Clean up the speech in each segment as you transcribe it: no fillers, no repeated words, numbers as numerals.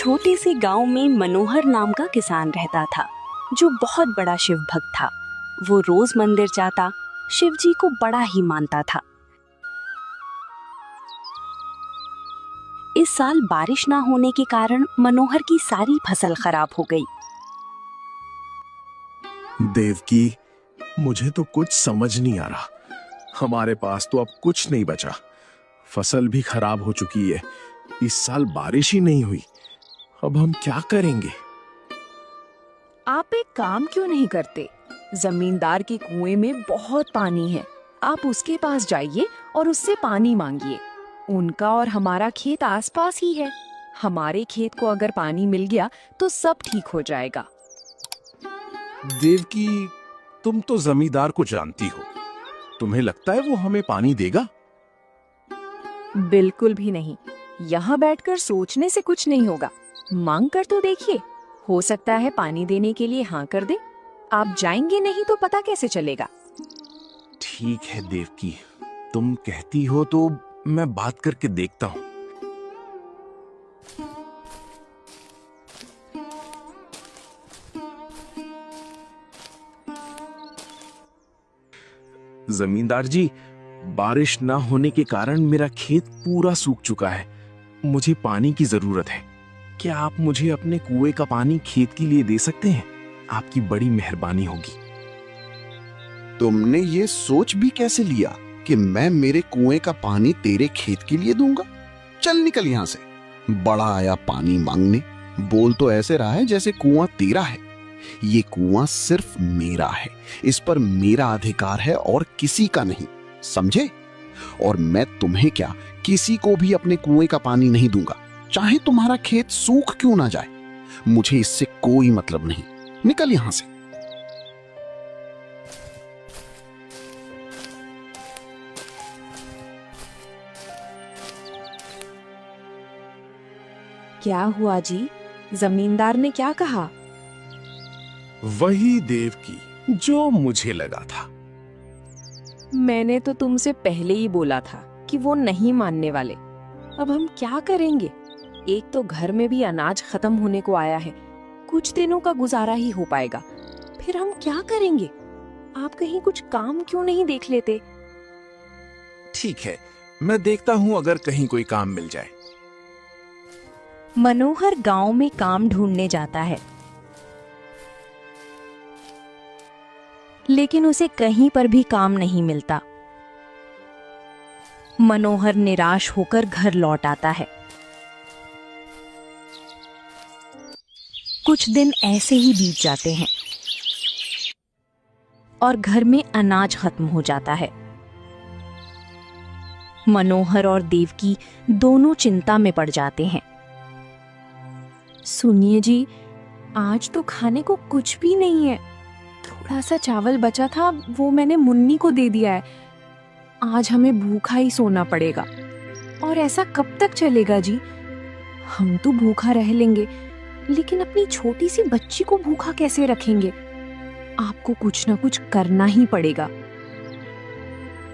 छोटे से गांव में मनोहर नाम का किसान रहता था, जो बहुत बड़ा शिव भक्त था। वो रोज मंदिर जाता, शिव जी को बड़ा ही मानता था। इस साल बारिश ना होने के कारण मनोहर की सारी फसल खराब हो गई। देवकी, मुझे तो कुछ समझ नहीं आ रहा। हमारे पास तो अब कुछ नहीं बचा। फसल भी खराब हो चुकी है। इस साल बारिश ही नहीं हुई। अब हम क्या करेंगे? आप एक काम क्यों नहीं करते? जमींदार के कुएं में बहुत पानी है। आप उसके पास जाइए और उससे पानी मांगिए। उनका और हमारा खेत आसपास ही है। हमारे खेत को अगर पानी मिल गया तो सब ठीक हो जाएगा। देवकी, तुम तो जमींदार को जानती हो। तुम्हें लगता है वो हमें पानी देगा? बिल्कुल भी नहीं। यहाँ बैठकर सोचने से कुछ नहीं होगा। मांग कर तो देखिए, हो सकता है पानी देने के लिए हाँ कर दे। आप जाएंगे नहीं तो पता कैसे चलेगा? ठीक है देवकी, तुम कहती हो तो मैं बात करके देखता हूँ। जमींदार जी, बारिश ना होने के कारण मेरा खेत पूरा सूख चुका है। मुझे पानी की जरूरत है। क्या आप मुझे अपने कुएं का पानी खेत के लिए दे सकते हैं? आपकी बड़ी मेहरबानी होगी। तुमने ये सोच भी कैसे लिया कि मैं मेरे कुएं का पानी तेरे खेत के लिए दूंगा? चल निकल यहाँ से। बड़ा आया पानी मांगने। बोल तो ऐसे रहा है जैसे कुआं तेरा है। ये कुआं सिर्फ मेरा है। इस पर मेरा अधिकार है और किसी का नहीं, समझे? और मैं तुम्हें क्या, किसी को भी अपने कुएं का पानी नहीं दूंगा, चाहे तुम्हारा खेत सूख क्यों ना जाए। मुझे इससे कोई मतलब नहीं। निकल यहां से। क्या हुआ जी? जमींदार ने क्या कहा? वही देवकी जो मुझे लगा था। मैंने तो तुमसे पहले ही बोला था कि वो नहीं मानने वाले। अब हम क्या करेंगे? एक तो घर में भी अनाज खत्म होने को आया है। कुछ दिनों का गुजारा ही हो पाएगा, फिर हम क्या करेंगे? आप कहीं कुछ काम क्यों नहीं देख लेते? ठीक है, मैं देखता हूं अगर कहीं कोई काम मिल जाए। मनोहर गांव में काम ढूंढने जाता है, लेकिन उसे कहीं पर भी काम नहीं मिलता। मनोहर निराश होकर घर लौट आता है। कुछ दिन ऐसे ही बीत जाते हैं और घर में अनाज खत्म हो जाता है। मनोहर और देवकी दोनों चिंता में पड़ जाते हैं। सुनिए जी, आज तो खाने को कुछ भी नहीं है। थोड़ा सा चावल बचा था, वो मैंने मुन्नी को दे दिया है। आज हमें भूखा ही सोना पड़ेगा। और ऐसा कब तक चलेगा जी? हम तो भूखा रह लेंगे, लेकिन अपनी छोटी सी बच्ची को भूखा कैसे रखेंगे? आपको कुछ ना कुछ करना ही पड़ेगा।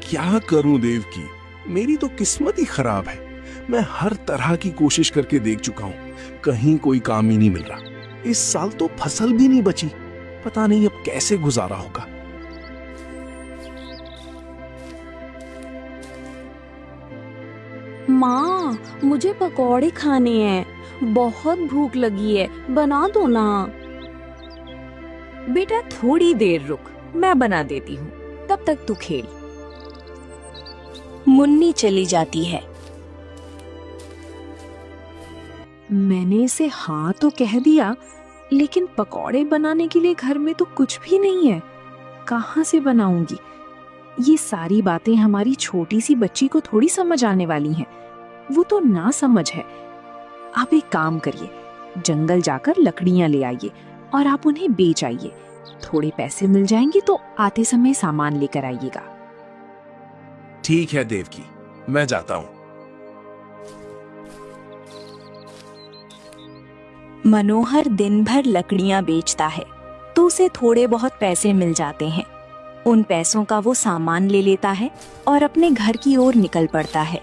क्या करूं देवकी, मेरी तो किस्मत ही खराब है। मैं हर तरह की कोशिश करके देख चुका हूं, कहीं कोई काम ही नहीं मिल रहा। इस साल तो फसल भी नहीं बची। पता नहीं अब कैसे गुजारा होगा। माँ, मुझे पकौड़े खाने हैं, बहुत भूख लगी है, बना दो ना। बेटा थोड़ी देर रुक, मैं बना देती हूँ, तब तक तू खेल। मुन्नी चली जाती है। मैंने इसे हाँ तो कह दिया, लेकिन पकौड़े बनाने के लिए घर में तो कुछ भी नहीं है। कहाँ से बनाऊंगी? ये सारी बातें हमारी छोटी सी बच्ची को थोड़ी समझ आने वाली हैं। वो तो ना समझ है। आप एक काम करिए, जंगल जाकर लकड़ियां ले आइए और आप उन्हें बेच आइए। थोड़े पैसे मिल जाएंगे तो आते समय सामान लेकर आइएगा। ठीक है देवकी, मैं जाता हूं। मनोहर दिन भर लकड़ियां बेचता है तो उसे थोड़े बहुत पैसे मिल जाते हैं। उन पैसों का वो सामान ले लेता है और अपने घर की ओर निकल पड़ता है।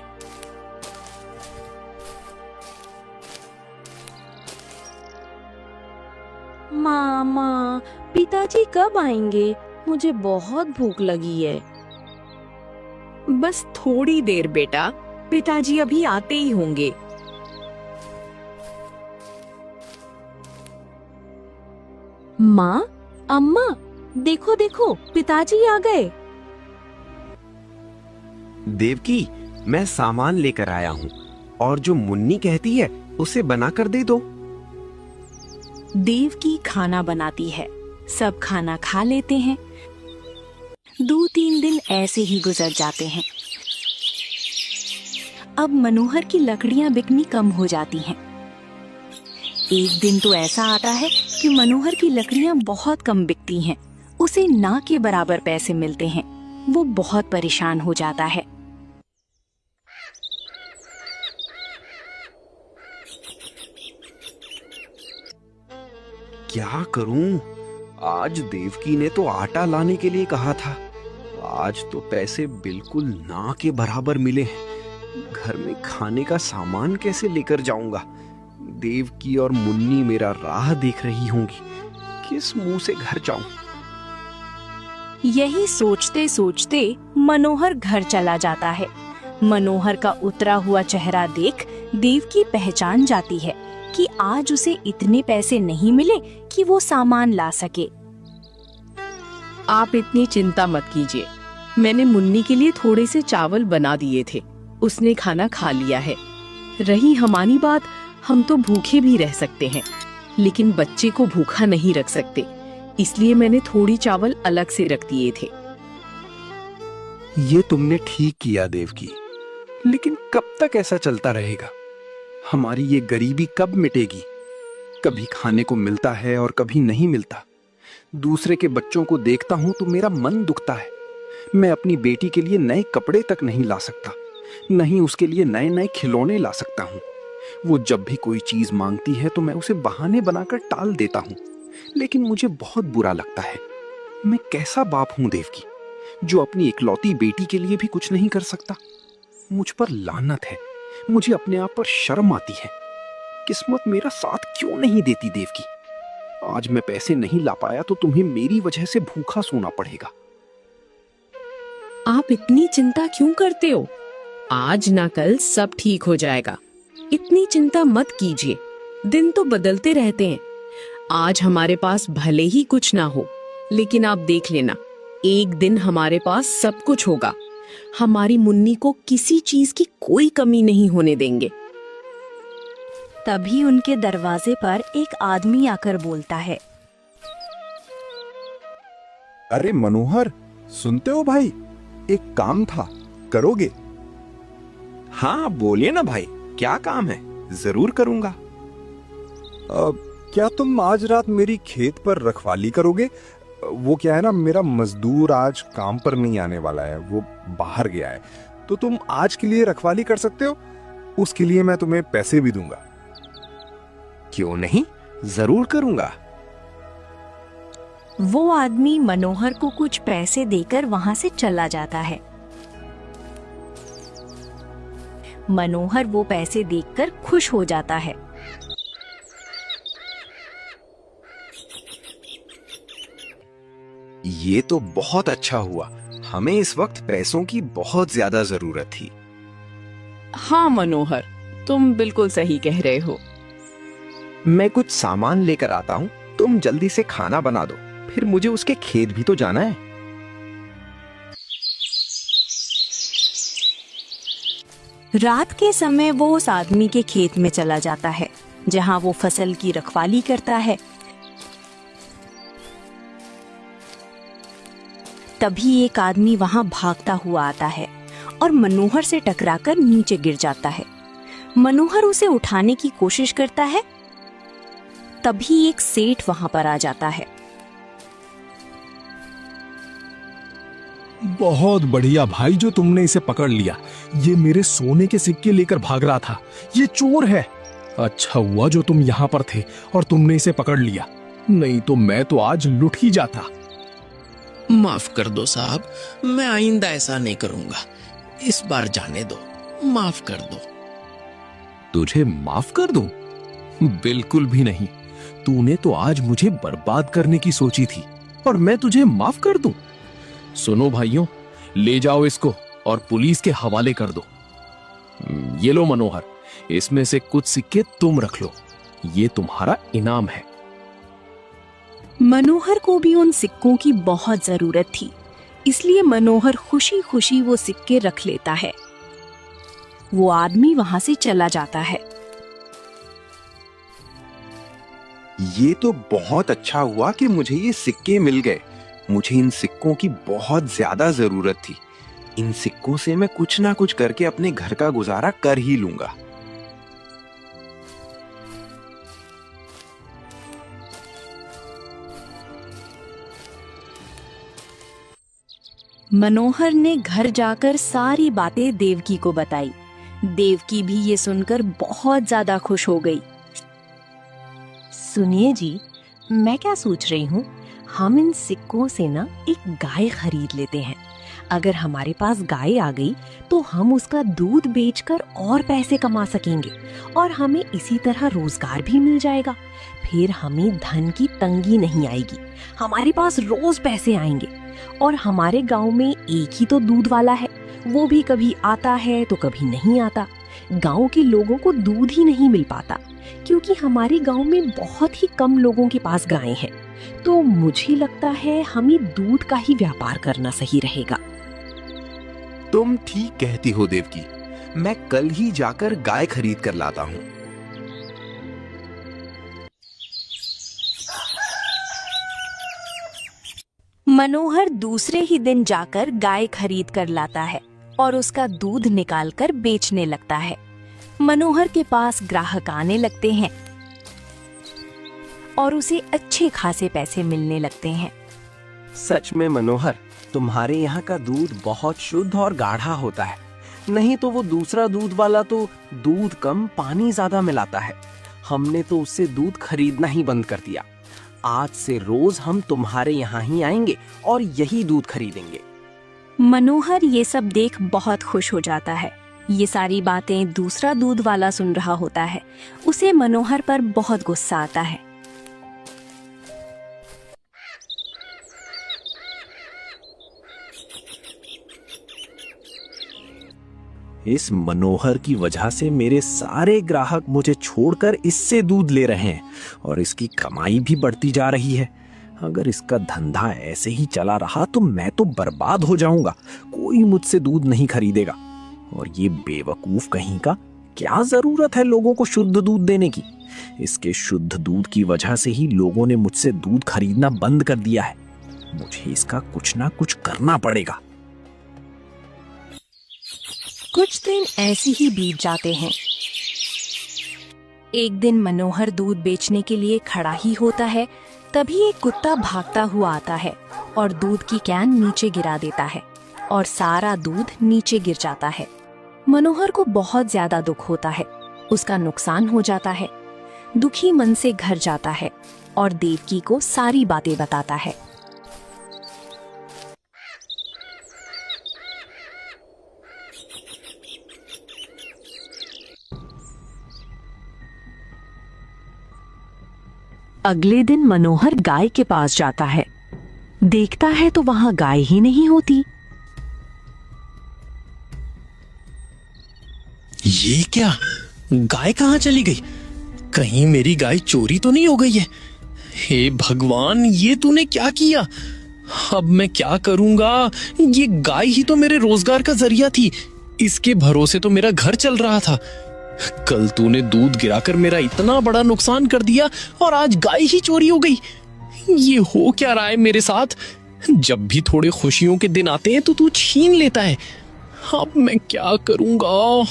मामा, पिताजी कब आएंगे? मुझे बहुत भूख लगी है। बस थोड़ी देर बेटा, पिताजी अभी आते ही होंगे। माँ, अम्मा, देखो देखो, पिताजी आ गए। देवकी, मैं सामान लेकर आया हूँ और जो मुन्नी कहती है उसे बनाकर दे दो। देवकी खाना बनाती है। सब खाना खा लेते हैं। 2-3 दिन ऐसे ही गुजर जाते हैं। अब मनोहर की लकड़ियां बिकनी कम हो जाती हैं। एक दिन तो ऐसा आता है कि मनोहर की लकड़ियां बहुत कम बिकती हैं। उसे ना के बराबर पैसे मिलते हैं। वो बहुत परेशान हो जाता है। क्या करूं? आज देवकी ने तो आटा लाने के लिए कहा था। आज तो पैसे बिल्कुल ना के बराबर मिले हैं। घर में खाने का सामान कैसे लेकर जाऊंगा? देवकी और मुन्नी मेरा राह देख रही होंगी। किस मुंह से घर जाऊं? यही सोचते सोचते मनोहर घर चला जाता है। मनोहर का उतरा हुआ चेहरा देख देवकी पहचान जाती है कि आज उसे इतने पैसे नहीं मिले कि वो सामान ला सके। आप इतनी चिंता मत कीजिए। मैंने मुन्नी के लिए थोड़े से चावल बना दिए थे। उसने खाना खा लिया है। रही हमारी बात, हम तो भूखे भी रह सकते हैं, लेकिन बच्चे को भूखा नहीं रख सकते। इसलिए मैंने थोड़ी चावल अलग से रख दिए थे। ये तुमने ठीक किया देवकी, लेकिन कब तक ऐसा चलता रहेगा? हमारी ये गरीबी कब मिटेगी? कभी खाने को मिलता है और कभी नहीं मिलता। दूसरे के बच्चों को देखता हूं तो मेरा मन दुखता है। मैं अपनी बेटी के लिए नए कपड़े तक नहीं ला सकता, नहीं उसके लिए नए नए खिलौने ला सकता हूं। वो जब भी कोई चीज मांगती है तो मैं उसे बहाने बनाकर टाल देता हूं, लेकिन मुझे बहुत बुरा लगता है। मैं कैसा बाप हूं देवकी, जो अपनी इकलौती बेटी के लिए भी कुछ नहीं कर सकता। मुझ पर लानत है। मुझे अपने आप पर शर्म आती है। किस्मत मेरा साथ क्यों नहीं देती देवकी? आज मैं पैसे नहीं ला पाया तो तुम्हें मेरी वजह से भूखा सोना पड़ेगा। आप इतनी चिंता क्यों करते हो? आज ना कल सब ठीक हो जाएगा। इतनी चिंता मत कीजिए। दिन तो बदलते रहते हैं। आज हमारे पास भले ही कुछ ना हो, लेकिन आप देख लेना, एक दिन हमारे पास सब कुछ होगा। हमारी मुन्नी को किसी चीज की कोई कमी नहीं होने देंगे। तभी उनके दरवाजे पर एक आदमी आकर बोलता है। अरे मनोहर, सुनते हो भाई? एक काम था, करोगे? हाँ बोलिए ना भाई, क्या काम है? जरूर करूंगा। क्या तुम आज रात मेरी खेत पर रखवाली करोगे? वो क्या है ना, मेरा मजदूर आज काम पर नहीं आने वाला है, वो बाहर गया है। तो तुम आज के लिए रखवाली कर सकते हो? उसके लिए मैं तुम्हें पैसे भी दूंगा। क्यों नहीं, जरूर करूंगा। वो आदमी मनोहर को कुछ पैसे देकर वहां से चला जाता है। मनोहर वो पैसे देखकर खुश हो जाता है। ये तो बहुत अच्छा हुआ। हमें इस वक्त पैसों की बहुत ज्यादा जरूरत थी। हाँ मनोहर, तुम बिल्कुल सही कह रहे हो। मैं कुछ सामान लेकर आता हूँ, तुम जल्दी से खाना बना दो, फिर मुझे उसके खेत भी तो जाना है। रात के समय वो उस आदमी के खेत में चला जाता है, जहां वो फसल की रखवाली करता है। तभी एक आदमी वहां भागता हुआ आता है और मनोहर से टकराकर नीचे गिर जाता है। मनोहर उसे उठाने की कोशिश करता है। तभी एक सेठ वहां पर आ जाता है। बहुत बढ़िया भाई जो तुमने इसे पकड़ लिया। ये मेरे सोने के सिक्के लेकर भाग रहा था। ये चोर है। अच्छा हुआ जो तुम यहाँ पर थे और तुमने इसे पकड़ लिया, नहीं तो मैं तो आज लुट ही जाता। माफ कर दो साहब, मैं आइंदा ऐसा नहीं करूंगा। इस बार जाने दो, माफ कर दो। तुझे माफ कर दूं? बिल्कुल भी नहीं। तूने तो आज मुझे बर्बाद करने की सोची थी और मैं तुझे माफ कर दूं? सुनो भाइयों, ले जाओ इसको और पुलिस के हवाले कर दो। ये लो मनोहर, इसमें से कुछ सिक्के तुम रख लो, ये तुम्हारा इनाम है। मनोहर को भी उन सिक्कों की बहुत जरूरत थी, इसलिए मनोहर खुशी खुशी वो सिक्के रख लेता है। वो आदमी वहां से चला जाता है। ये तो बहुत अच्छा हुआ कि मुझे ये सिक्के मिल गए। मुझे इन सिक्कों की बहुत ज्यादा जरूरत थी। इन सिक्कों से मैं कुछ ना कुछ करके अपने घर का गुजारा कर ही लूंगा। मनोहर ने घर जाकर सारी बातें देवकी को बताई। देवकी भी ये सुनकर बहुत ज्यादा खुश हो गई। सुनिए जी, मैं क्या सोच रही हूँ, हम इन सिक्कों से ना एक गाय खरीद लेते हैं। अगर हमारे पास गाय आ गई तो हम उसका दूध बेचकर और पैसे कमा सकेंगे और हमें इसी तरह रोजगार भी मिल जाएगा। फिर हमें धन की तंगी नहीं आएगी, हमारे पास रोज पैसे आएंगे। और हमारे गांव में एक ही तो दूध वाला है, वो भी कभी आता है तो कभी नहीं आता। गांव के लोगों को दूध ही नहीं मिल पाता क्योंकि हमारे गांव में बहुत ही कम लोगों के पास गायें हैं। तो मुझे लगता है हमें दूध का ही व्यापार करना सही रहेगा। तुम ठीक कहती हो देवकी, मैं कल ही जाकर गाय खरीद कर लाता हूँ। मनोहर दूसरे ही दिन जाकर गाय खरीद कर लाता है और उसका दूध निकालकर बेचने लगता है। मनोहर के पास ग्राहक आने लगते हैं और उसे अच्छे खासे पैसे मिलने लगते हैं। सच में मनोहर, तुम्हारे यहाँ का दूध बहुत शुद्ध और गाढ़ा होता है। नहीं तो वो दूसरा दूध वाला तो दूध कम पानी ज्यादा मिलाता है। हमने तो उससे दूध खरीदना ही बंद कर दिया। आज से रोज हम तुम्हारे यहाँ ही आएंगे और यही दूध खरीदेंगे। मनोहर ये सब देख बहुत खुश हो जाता है। ये सारी बातें दूसरा दूध वाला सुन रहा होता है। उसे मनोहर पर बहुत गुस्सा आता है। इस मनोहर की वजह से मेरे सारे ग्राहक मुझे छोड़कर इससे दूध ले रहे हैं और इसकी कमाई भी बढ़ती जा रही है। अगर इसका धंधा ऐसे ही चला रहा तो मैं तो बर्बाद हो जाऊंगा। कोई मुझसे दूध नहीं खरीदेगा। और ये बेवकूफ कहीं का, क्या जरूरत है लोगों को शुद्ध दूध देने की? इसके शुद्ध दूध की वजह से ही लोगों ने मुझसे दूध खरीदना बंद कर दिया है। मुझे इसका कुछ ना कुछ करना पड़ेगा। कुछ दिन ऐसे ही बीत जाते हैं। एक दिन मनोहर दूध बेचने के लिए खड़ा ही होता है, तभी एक कुत्ता भागता हुआ आता है और दूध की कैन नीचे गिरा देता है और सारा दूध नीचे गिर जाता है। मनोहर को बहुत ज्यादा दुख होता है। उसका नुकसान हो जाता है। दुखी मन से घर जाता है और देवकी को सारी बातें बताता है। अगले दिन मनोहर गाय के पास जाता है। देखता है तो वहां गाय ही नहीं होती। ये क्या? गाय कहाँ चली गई? कहीं मेरी गाय चोरी तो नहीं हो गई है? हे भगवान, ये तूने क्या किया? अब मैं क्या करूंगा? ये गाय ही तो मेरे रोजगार का जरिया थी। इसके भरोसे तो मेरा घर चल रहा था। कल तूने दूध गिराकर मेरा इतना बड़ा नुकसान कर दिया और आज गाय ही चोरी हो गई। ये हो क्या रहा है मेरे साथ? जब भी थोड़े खुशियों के दिन आते हैं तो तू छीन लेता है। अब मैं क्या करूंगा?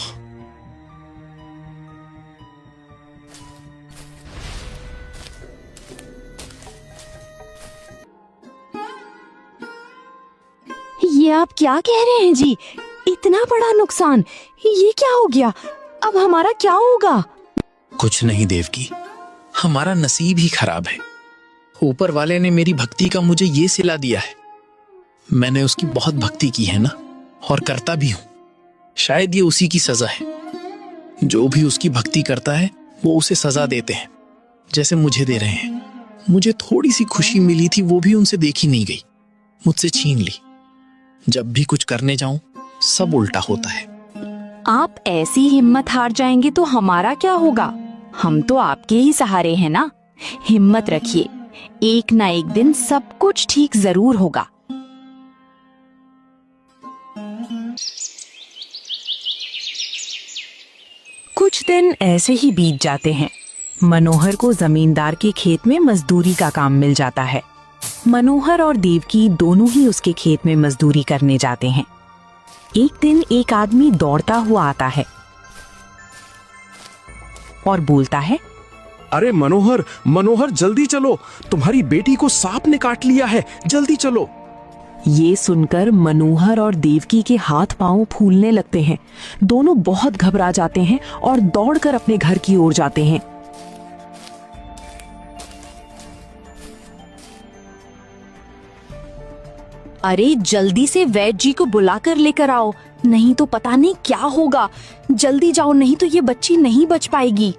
ये आप क्या कह रहे हैं जी? इतना बड़ा नुकसान, ये क्या हो गया? अब हमारा क्या होगा? कुछ नहीं देवकी, हमारा नसीब ही खराब है। ऊपर वाले ने मेरी भक्ति का मुझे ये सिला दिया है। मैंने उसकी बहुत भक्ति की है ना, और करता भी हूं। शायद ये उसी की सजा है। जो भी उसकी भक्ति करता है वो उसे सजा देते हैं। जैसे मुझे दे रहे हैं। मुझे थोड़ी सी खुशी मिली थी वो भी उनसे देखी नहीं गई, मुझसे छीन ली। जब भी कुछ करने जाऊं सब उल्टा होता है। आप ऐसी हिम्मत हार जाएंगे तो हमारा क्या होगा? हम तो आपके ही सहारे हैं ना। हिम्मत रखिए, एक ना एक दिन सब कुछ ठीक जरूर होगा। कुछ दिन ऐसे ही बीत जाते हैं। मनोहर को जमींदार के खेत में मजदूरी का काम मिल जाता है। मनोहर और देवकी दोनों ही उसके खेत में मजदूरी करने जाते हैं। एक दिन एक आदमी दौड़ता हुआ आता है और बोलता है, अरे मनोहर, मनोहर जल्दी चलो, तुम्हारी बेटी को सांप ने काट लिया है, जल्दी चलो। ये सुनकर मनोहर और देवकी के हाथ पांव फूलने लगते हैं। दोनों बहुत घबरा जाते हैं और दौड़कर अपने घर की ओर जाते हैं। अरे जल्दी से वैद्य जी को बुलाकर लेकर आओ, नहीं तो पता नहीं क्या होगा। जल्दी जाओ, नहीं तो ये बच्ची नहीं बच पाएगी।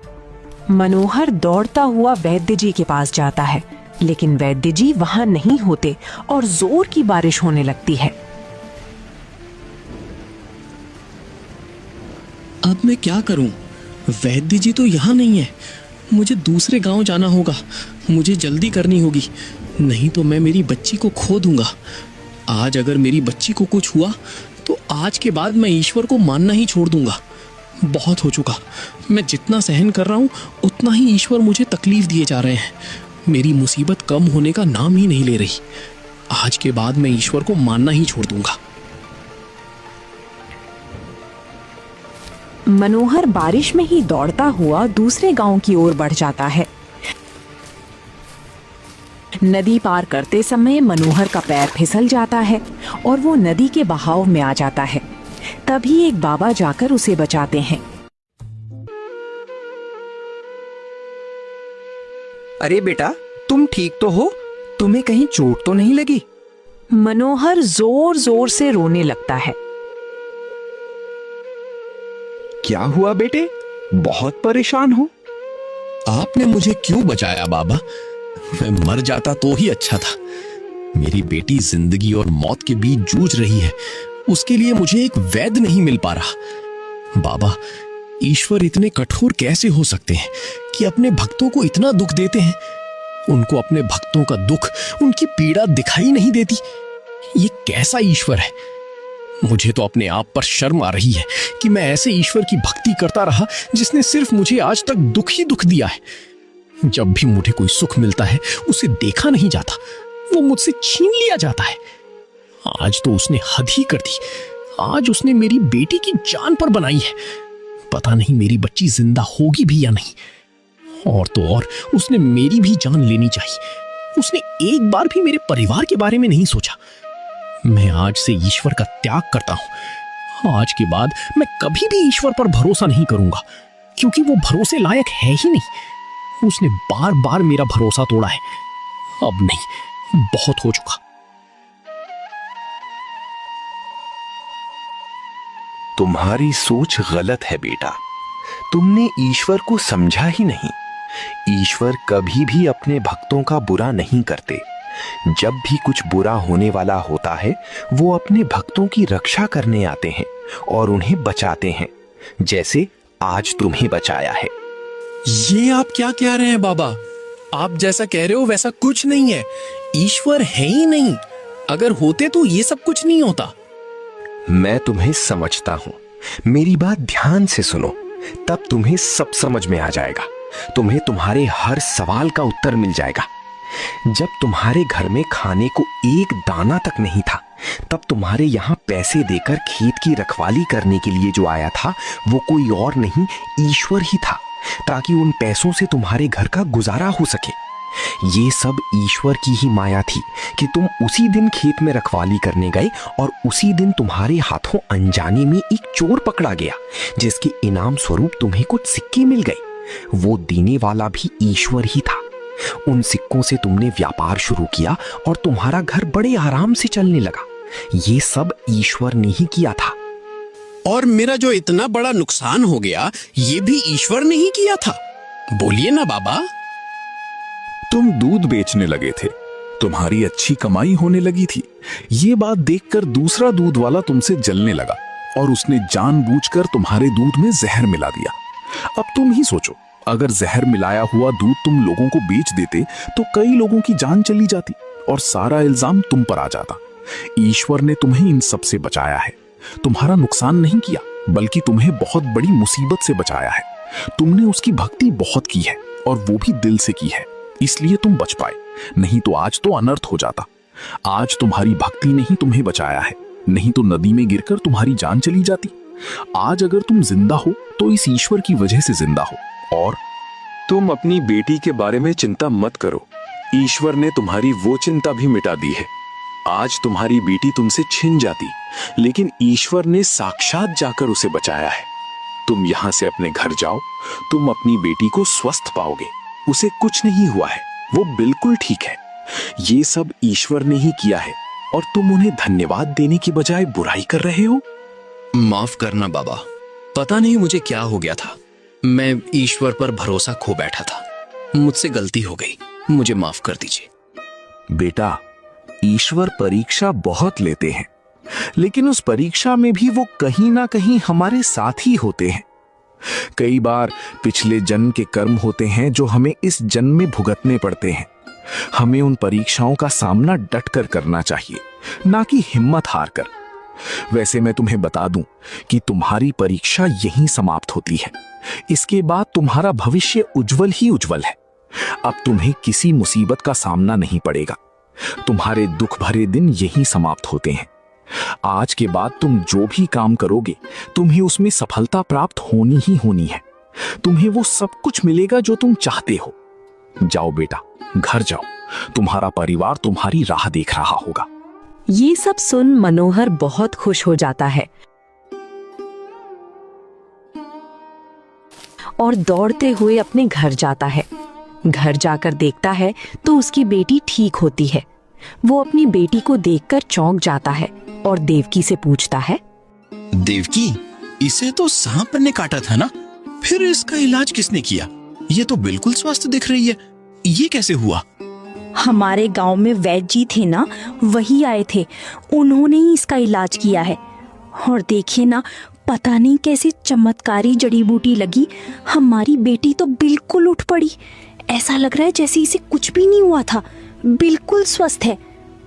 मनोहर दौड़ता हुआ वैद्य जी के पास जाता है, लेकिन वैद्य जी वहां नहीं होते और जोर की बारिश होने लगती है। अब मैं क्या करूं? वैद्य जी तो यहाँ नहीं है। मुझे दूसरे गांव जाना होगा। मुझे जल्दी करनी होगी, नहीं तो मैं मेरी बच्ची को खो दूंगा। आज अगर मेरी बच्ची को कुछ हुआ तो आज के बाद मैं ईश्वर को मानना ही छोड़ दूंगा। बहुत हो चुका। मैं जितना सहन कर रहा हूं उतना ही ईश्वर मुझे तकलीफ दिए जा रहे हैं। मेरी मुसीबत कम होने का नाम ही नहीं ले रही। आज के बाद मैं ईश्वर को मानना ही छोड़ दूंगा। मनोहर बारिश में ही दौड़ता हुआ दूसरे गांव की ओर बढ़ जाता है। नदी पार करते समय मनोहर का पैर फिसल जाता है और वो नदी के बहाव में आ जाता है। तभी एक बाबा जाकर उसे बचाते हैं। अरे बेटा, तुम ठीक तो हो? तुम्हें कहीं चोट तो नहीं लगी? मनोहर जोर जोर से रोने लगता है। क्या हुआ बेटे? बहुत परेशान हो? आपने मुझे क्यों बचाया बाबा? मैं मर जाता तो ही अच्छा था। मेरी बेटी जिंदगी और मौत के बीच जूझ रही है, उसके लिए मुझे एक वैद्य नहीं मिल पा रहा। बाबा, ईश्वर इतने कठोर कैसे हो सकते हैं कि अपने भक्तों को इतना दुख देते हैं? उनको अपने भक्तों का दुख, उनकी पीड़ा दिखाई नहीं देती। ये कैसा ईश्वर है? मुझे तो अपने आप पर शर्म आ रही है कि मैं ऐसे ईश्वर की भक्ति करता रहा जिसने सिर्फ मुझे आज तक दुख ही दुख दिया है। जब भी मुझे कोई सुख मिलता है उसे देखा नहीं जाता, वो मुझसे छीन लिया जाता है। आज तो उसने हद ही कर दी। आज उसने मेरी बेटी की जान पर बनाई है। पता नहीं मेरी बच्ची जिंदा होगी भी या नहीं। और तो और उसने मेरी भी जान लेनी चाहिए। उसने एक बार भी मेरे परिवार के बारे में नहीं सोचा। मैं आज से ईश्वर का त्याग करता हूं। आज के बाद मैं कभी भी ईश्वर पर भरोसा नहीं करूंगा, क्योंकि वो भरोसे लायक है ही नहीं। उसने बार बार मेरा भरोसा तोड़ा है। अब नहीं, बहुत हो चुका। तुम्हारी सोच गलत है बेटा। तुमने ईश्वर को समझा ही नहीं। ईश्वर कभी भी अपने भक्तों का बुरा नहीं करते। जब भी कुछ बुरा होने वाला होता है, वो अपने भक्तों की रक्षा करने आते हैं और उन्हें बचाते हैं, जैसे आज तुम्हें बचाया है। ये आप क्या कह रहे हैं बाबा? आप जैसा कह रहे हो वैसा कुछ नहीं है। ईश्वर है ही नहीं। अगर होते तो ये सब कुछ नहीं होता। मैं तुम्हें समझता हूं। मेरी बात ध्यान से सुनो, तब तुम्हें सब समझ में आ जाएगा। तुम्हें तुम्हारे हर सवाल का उत्तर मिल जाएगा। जब तुम्हारे घर में खाने को एक दाना तक नहीं था, तब तुम्हारे यहाँ पैसे देकर खेत की रखवाली करने के लिए जो आया था, वो कोई और नहीं, ईश्वर ही था, ताकि उन पैसों से तुम्हारे घर का गुजारा हो सके। ये सब ईश्वर की ही माया थी कि तुम उसी दिन खेत में रखवाली करने गए और उसी दिन तुम्हारे हाथों अनजाने में एक चोर पकड़ा गया, जिसके इनाम स्वरूप तुम्हें कुछ सिक्के मिल गए। वो देने वाला भी ईश्वर ही था। उन सिक्कों से तुमने व्यापार शुरू किया और तुम्हारा घर बड़े आराम से चलने लगा। ये सब ईश्वर ने ही किया था। और मेरा जो इतना बड़ा नुकसान हो गया, ये भी ईश्वर ने ही किया था। बोलिए ना बाबा। तुम दूध बेचने लगे थे, तुम्हारी अच्छी कमाई होने लगी थी। ये बात देखकर दूसरा दूध वाला तुमसे जलने लगा और उसने जानबूझकर तुम्हारे दूध में जहर मिला दिया। अब तुम ही सोचो, अगर जहर मिलाया हुआ दूध तुम लोगों को बेच देते तो कई लोगों की जान चली जाती और सारा इल्जाम तुम पर आ जाता। ईश्वर ने तुम्हें इन सब से बचाया है, तुम्हारा नुकसान नहीं किया, बल्कि तुम्हें बहुत बड़ी मुसीबत से बचाया है। तुमने उसकी भक्ति बहुत की है और वो भी दिल से की है, इसलिए तुम बच पाए, नहीं तो आज तो अनर्थ हो जाता। आज तुम्हारी भक्ति ने ही तुम्हें बचाया है, नहीं तो नदी में गिरकर तुम्हारी जान चली जाती। आज अगर तुम जिंदा हो तो इस ईश्वर की वजह से जिंदा हो। और तुम अपनी बेटी के बारे में चिंता मत करो, ईश्वर ने तुम्हारी वो चिंता भी मिटा दी है। आज तुम्हारी बेटी तुमसे छिन जाती, लेकिन ईश्वर ने साक्षात जाकर उसे बचाया है। तुम यहां से अपने घर जाओ, तुम अपनी बेटी को स्वस्थ पाओगे। उसे कुछ नहीं हुआ है, वो बिल्कुल ठीक है। ये सब ईश्वर ने ही किया है और तुम उन्हें धन्यवाद देने की बजाय बुराई कर रहे हो। माफ करना बाबा, पता नहीं मुझे क्या हो गया था। मैं ईश्वर पर भरोसा खो बैठा था, मुझसे गलती हो गई, मुझे माफ कर दीजिए। बेटा, ईश्वर परीक्षा बहुत लेते हैं, लेकिन उस परीक्षा में भी वो कहीं ना कहीं हमारे साथ ही होते हैं। कई बार पिछले जन्म के कर्म होते हैं जो हमें इस जन्म में भुगतने पड़ते हैं। हमें उन परीक्षाओं का सामना डट कर करना चाहिए, ना कि हिम्मत हार कर। वैसे मैं तुम्हें बता दूं कि तुम्हारी परीक्षा यहीं समाप्त होती है। इसके बाद तुम्हारा भविष्य उज्जवल ही उज्जवल है। अब तुम्हें किसी मुसीबत का सामना नहीं पड़ेगा। तुम्हारे दुख भरे दिन यहीं समाप्त होते हैं। आज के बाद तुम जो भी काम करोगे, तुम्हें उसमें सफलता प्राप्त होनी ही होनी है। तुम्हें वो सब कुछ मिलेगा जो तुम चाहते हो। जाओ बेटा, घर जाओ, तुम्हारा परिवार तुम्हारी राह देख रहा होगा। ये सब सुन मनोहर बहुत खुश हो जाता है और दौड़ते हुए अपने घर जाता है। घर जाकर देखता है तो उसकी बेटी ठीक होती है। वो अपनी बेटी को देखकर चौंक जाता है और देवकी से पूछता है, देवकी, इसे तो सांप ने काटा था ना, फिर इसका इलाज किसने किया? ये तो बिल्कुल स्वस्थ दिख रही है, ये कैसे हुआ? हमारे गांव में वैद्य जी थे ना, वही आए थे, उन्होंने ही इसका इलाज किया है। और देखिए ना, पता नहीं कैसे चमत्कारी जड़ी बूटी लगी, हमारी बेटी तो बिल्कुल उठ पड़ी। ऐसा लग रहा है जैसे इसे कुछ भी नहीं हुआ था, बिल्कुल स्वस्थ है।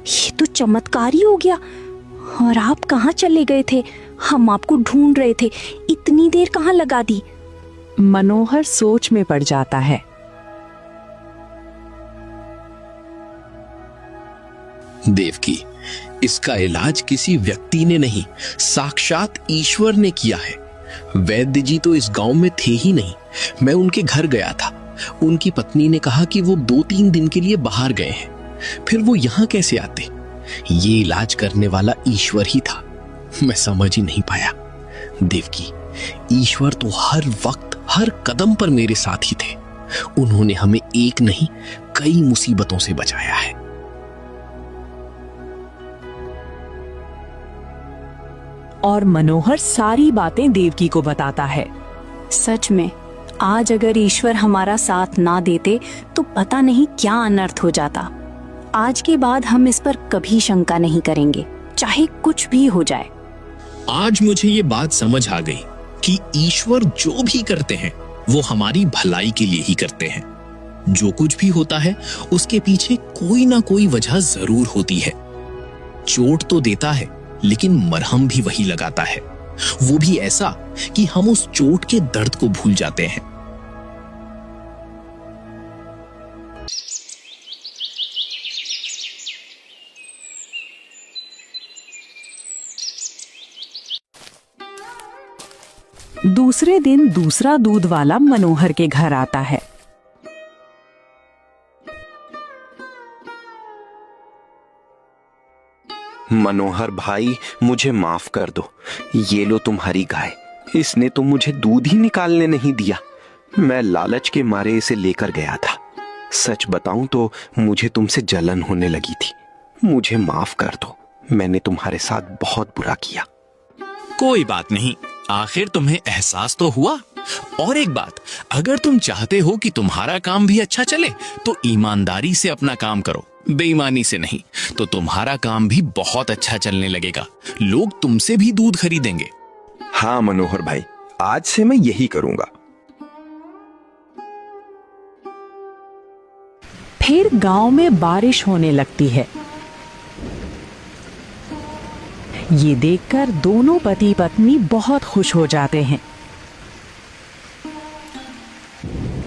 ये तो चमत्कार ही हो गया। और आप कहाँ चले गए थे? हम आपको ढूंढ रहे थे, इतनी देर कहाँ लगा दी? मनोहर सोच में पड़ जाता है। देवकी, इसका इलाज किसी व्यक्ति ने नहीं, साक्षात ईश्वर ने किया है। वैद्य जी तो इस गांव में थे ही नहीं। मैं उनके घर गया था, उनकी पत्नी ने कहा कि वो 2-3 दिन के लिए बाहर गए हैं। फिर वो यहाँ कैसे आते? ये इलाज करने वाला ईश्वर ही था। मैं समझ ही नहीं पाया। देवकी, ईश्वर तो हर वक्त हर कदम पर मेरे साथ ही थे। उन्होंने हमें एक नहीं, कई मुसीबतों से बचाया है। और मनोहर सारी बातें देवकी को बताता है। सच में, आज अगर ईश्वर हमारा साथ ना देते तो पता नहीं क्या अनर्थ हो जाता। आज के बाद हम इस पर कभी शंका नहीं करेंगे, चाहे कुछ भी हो जाए। आज मुझे ये बात समझ आ गई कि ईश्वर जो भी करते हैं वो हमारी भलाई के लिए ही करते हैं। जो कुछ भी होता है उसके पीछे कोई ना कोई वजह जरूर होती है। चोट तो देता है, लेकिन मरहम भी वही लगाता है, वो भी ऐसा कि हम उस चोट के दर्द को भूल जाते हैं। दूसरे दिन दूसरा दूध वाला मनोहर के घर आता है। मनोहर भाई, मुझे माफ कर दो। ये लो तुम्हारी गाय। इसने तो मुझे दूध ही निकालने नहीं दिया। मैं लालच के मारे इसे लेकर गया था। सच बताऊं तो मुझे तुमसे जलन होने लगी थी। मुझे माफ कर दो, मैंने तुम्हारे साथ बहुत बुरा किया। कोई बात नहीं, आखिर तुम्हें एहसास तो हुआ और एक बात, अगर तुम चाहते हो कि तुम्हारा काम भी अच्छा चले तो ईमानदारी से अपना काम करो, बेईमानी से नहीं। तो तुम्हारा काम भी बहुत अच्छा चलने लगेगा, लोग तुमसे भी दूध खरीदेंगे। हाँ मनोहर भाई, आज से मैं यही करूंगा। फिर गांव में बारिश होने लगती है। ये देखकर दोनों पति पत्नी बहुत खुश हो जाते हैं।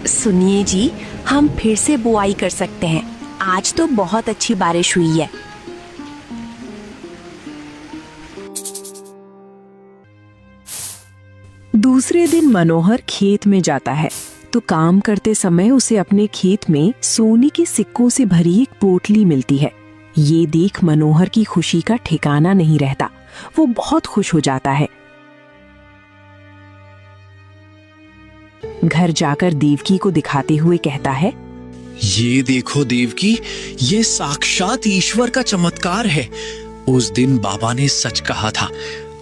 सुनिए जी, हम फिर से बुआई कर सकते हैं। आज तो बहुत अच्छी बारिश हुई है। दूसरे दिन मनोहर खेत में जाता है तो काम करते समय उसे अपने खेत में सोने के सिक्कों से भरी एक पोटली मिलती है। ये देख मनोहर की खुशी का ठिकाना नहीं रहता। वो बहुत खुश हो जाता है। घर जाकर देवकी को दिखाते हुए कहता है, ये देखो देवकी, ये साक्षात ईश्वर का चमत्कार है। उस दिन बाबा ने सच कहा था,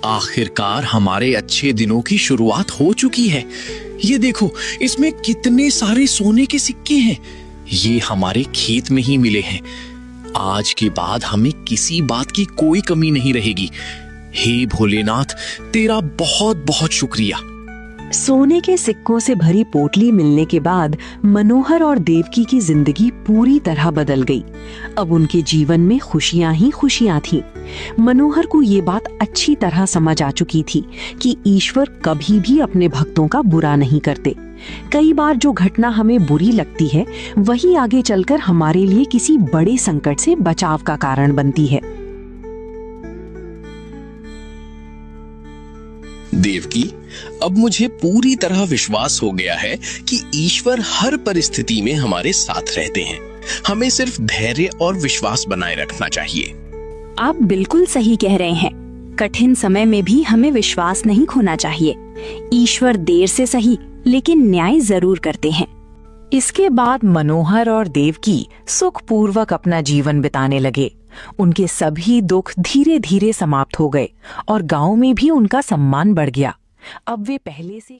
आखिरकार हमारे अच्छे दिनों की शुरुआत हो चुकी है। ये देखो, इसमें कितने सारे सोने के सिक्के हैं। ये हमारे खेत में ही मिले हैं। आज के बाद हमें किसी बात की कोई कमी नहीं रहेगी। हे भोलेनाथ, तेरा बहुत बहुत शुक्रिया। सोने के सिक्कों से भरी पोटली मिलने के बाद मनोहर और देवकी की जिंदगी पूरी तरह बदल गई। अब उनके जीवन में खुशियां ही खुशियां थीं। मनोहर को ये बात अच्छी तरह समझ आ चुकी थी कि ईश्वर कभी भी अपने भक्तों का बुरा नहीं करते। कई बार जो घटना हमें बुरी लगती है, वही आगे चलकर हमारे लिए किसी बड़े संकट से बचाव का कारण बनती है। देवकी, अब मुझे पूरी तरह विश्वास हो गया है कि ईश्वर हर परिस्थिति में हमारे साथ रहते हैं। हमें सिर्फ धैर्य और विश्वास बनाए रखना चाहिए। आप बिल्कुल सही कह रहे हैं। कठिन समय में भी हमें विश्वास नहीं खोना चाहिए। ईश्वर देर से सही लेकिन न्याय जरूर करते हैं। इसके बाद मनोहर और देवकी सुखपूर्वक अपना जीवन बिताने लगे। उनके सभी दुख धीरे धीरे समाप्त हो गए और गांव में भी उनका सम्मान बढ़ गया। अब वे पहले से